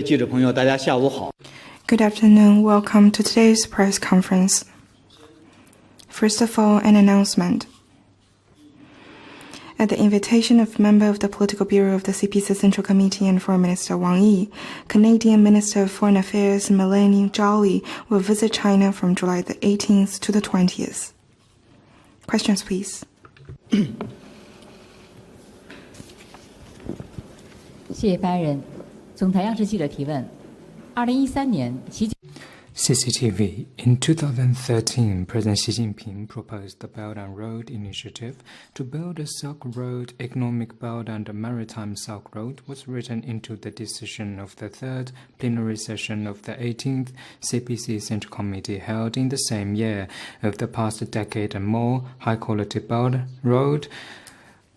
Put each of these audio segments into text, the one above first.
记者朋友，大家下午好。 Good afternoon. Welcome to today's press conference. First of all, an announcement. At the invitation of member of the Political Bureau of the CPC Central Committee and Foreign Minister Wang Yi, Canadian Minister of Foreign Affairs Melanie Joly will visit China from July the 18th to the 20th. Questions, please. 谢谢发言人。总台央视记者提问：2013年，习近 CCTV. In 2013, President Xi Jinping proposed the Belt and Road Initiative. To build a Silk Road, economic belt and a maritime Silk Road was written into the decision of the third plenary session of the 18th CPC Central Committee held in the same year. Over the past decade and more, high-quality Belt and Road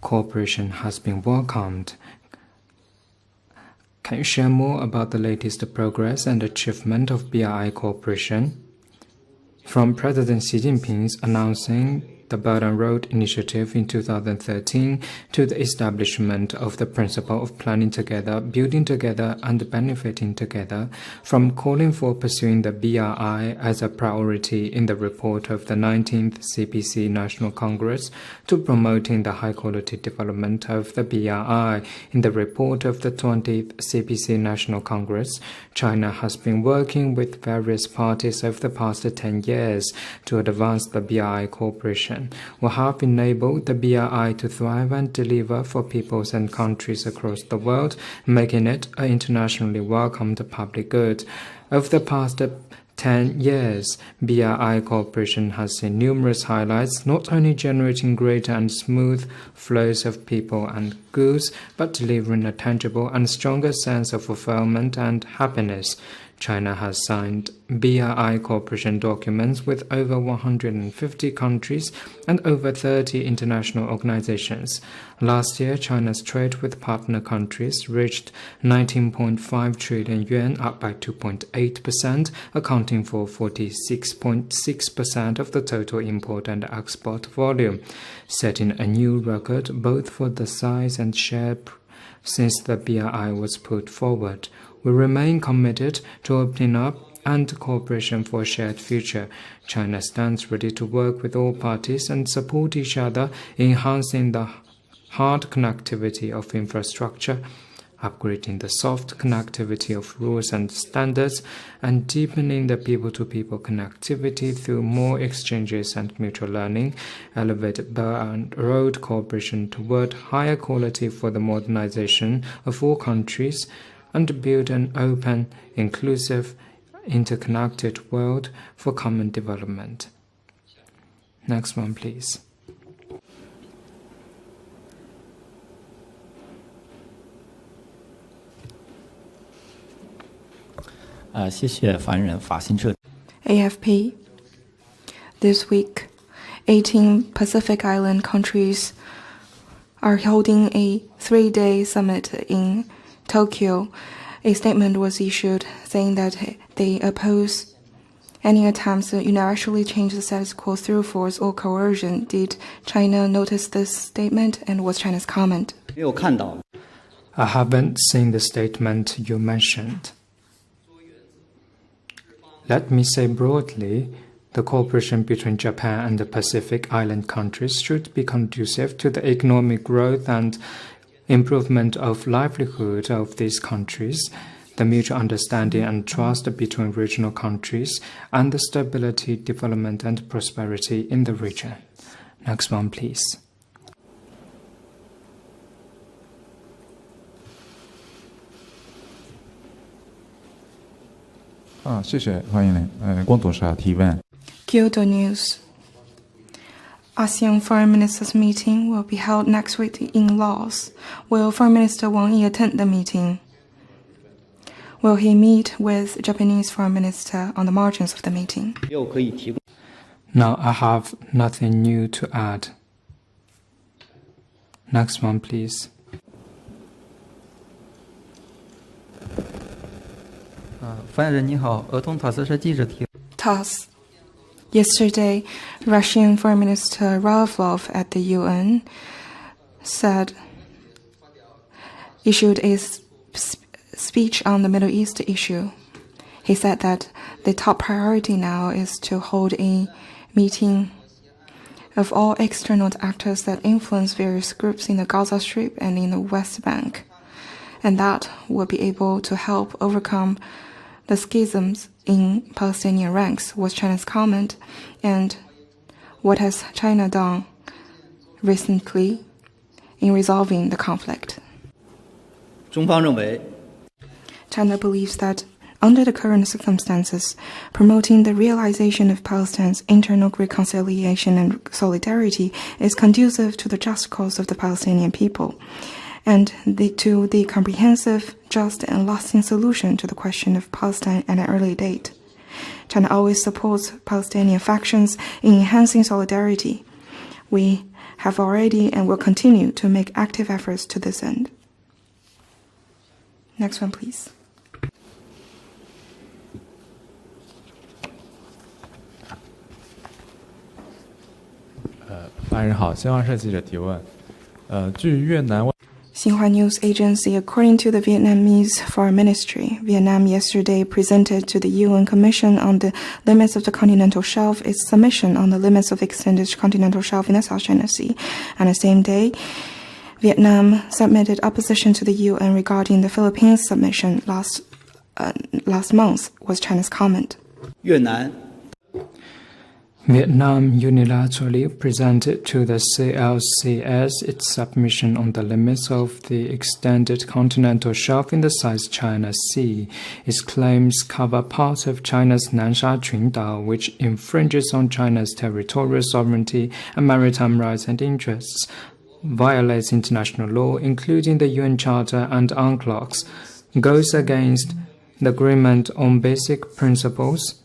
cooperation has been welcomed. Can you share more about the latest progress and achievement of BRI cooperation? From President Xi Jinping's announcing the Belt and Road Initiative in 2013 to the establishment of the principle of planning together, building together, and benefiting together, from calling for pursuing the BRI as a priority in the report of the 19th CPC National Congress to promoting the high-quality development of the BRI in the report of the 20th CPC National Congress, China has been working with various parties over the past 10 years to advance the BRI cooperation. We have enabled the BRI to thrive and deliver for peoples and countries across the world, making it an internationally welcomed public good. Over the past 10 years, BRI cooperation has seen numerous highlights, not only generating greater and smooth flows of people and goods, but delivering a tangible and stronger sense of fulfillment and happiness. China has signed BRI cooperation documents with over 150 countries and over 30 international organizations. Last year, China's trade with partner countries reached 19.5 trillion yuan, up by 2.8%, accounting for 46.6% of the total import and export volume, setting a new record both for the size and share since the BRI was put forward. We remain committed to opening up and cooperation for a shared future. China stands ready to work with all parties and support each other, enhancing the hard connectivity of infrastructure, upgrading the soft connectivity of rules and standards, and deepening the people-to-people connectivity through more exchanges and mutual learning, elevate Belt and Road cooperation toward higher quality for the modernization of all countries, and build an open, inclusive, interconnected world for common development. Next one, please. 谢谢发言人。法新社 AFP. This week, 18 Pacific Island countries are holding a 3-day summit in Tokyo. A statement was issued saying that they oppose any attempts to unilaterally change the status quo through force or coercion. Did China notice this statement, and what's China's comment? 没有看到。 I haven't seen the statement you mentioned. Let me say broadly, the cooperation between Japan and the Pacific Island countries should be conducive to the economic growth and improvement of livelihood of these countries, the mutual understanding and trust between regional countries, and the stability, development, and prosperity in the region. Next one, please. 谢谢发言人。广东省提问。 Kyoto News. ASEAN Foreign Ministers meeting will be held next week in Laos. Will Foreign Minister Wang Yi attend the meeting? Will he meet with Japanese Foreign Minister on the margins of the meeting? 又可以提供。 Now I have nothing new to add. Next one, please. 发言人你好，俄通塔斯社记者提。 TASS. Yesterday, Russian Foreign Minister Lavrov at the UN issued a speech on the Middle East issue, he said that the top priority now is to hold a meeting of all external actors that influence various groups in the Gaza Strip and in the West Bank, and that will be able to help overcome the schisms in Palestinian ranks, was China's comment. And what has China done recently in resolving the conflict? 中方认为， China believes that under the current circumstances, promoting the realization of Palestine's internal reconciliation and solidarity is conducive to the just cause of the Palestinian people, and to the comprehensive, just, and lasting solution to the question of Palestine at an early date. China always supports Palestinian factions in enhancing solidarity. We have already and will continue to make active efforts to this end. Next one, please. 发言人好，新华社记者提问。据越南 Xinhua News Agency, according to the Vietnamese Foreign Ministry, Vietnam yesterday presented to the UN Commission on the Limits of the Continental Shelf its submission on the limits of the extended continental shelf in the South China Sea. On the same day, Vietnam submitted opposition to the UN regarding the Philippines submission last month, was China's comment. 越南 Vietnam unilaterally presented to the CLCS its submission on the limits of the extended continental shelf in the South China Sea. Its claims cover parts of China's Nansha Qundao, which infringes on China's territorial sovereignty and maritime rights and interests, violates international law, including the UN Charter and UNCLOS, goes against the Agreement on Basic Principles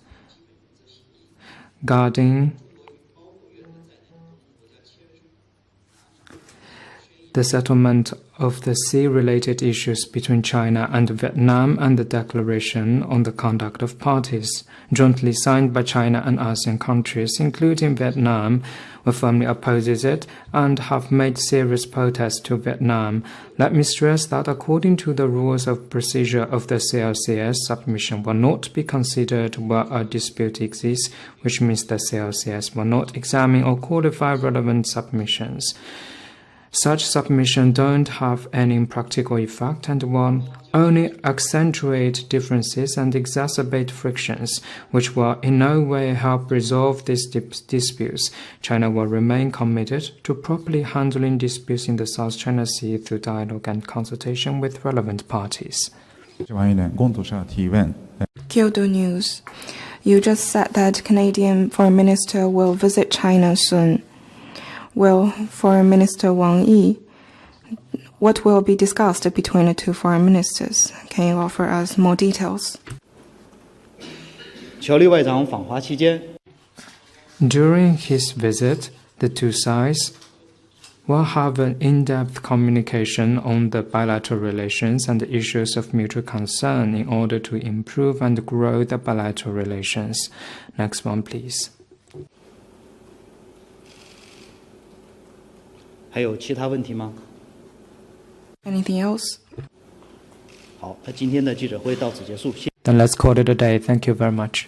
guarding the settlement of the sea-related issues between China and Vietnam, and the Declaration on the Conduct of Parties, jointly signed by China and ASEAN countries, including Vietnam, firmly opposes it and have made serious protests to Vietnam. Let me stress that according to the rules of procedure of the CLCS, submission will not be considered where a dispute exists, which means the CLCS will not examine or qualify relevant submissions. Such submissions don't have any practical effect and will only accentuate differences and exacerbate frictions, which will in no way help resolve these disputes. China will remain committed to properly handling disputes in the South China Sea through dialogue and consultation with relevant parties. 发言人龚董事长提问。 Kyoto News. You just said that Canadian Foreign Minister will visit China soon. Will Foreign Minister Wang Yi, what will be discussed between the two foreign ministers? Can you offer us more details? 侨立外长访华期间， During his visit, the two sides will have an in-depth communication on the bilateral relations and the issues of mutual concern in order to improve and grow the bilateral relations. Next one, please. 还有其他问题吗？ Anything else? 好，那今天的记者会到此结束。谢。 Then let's call it a day. Thank you very much.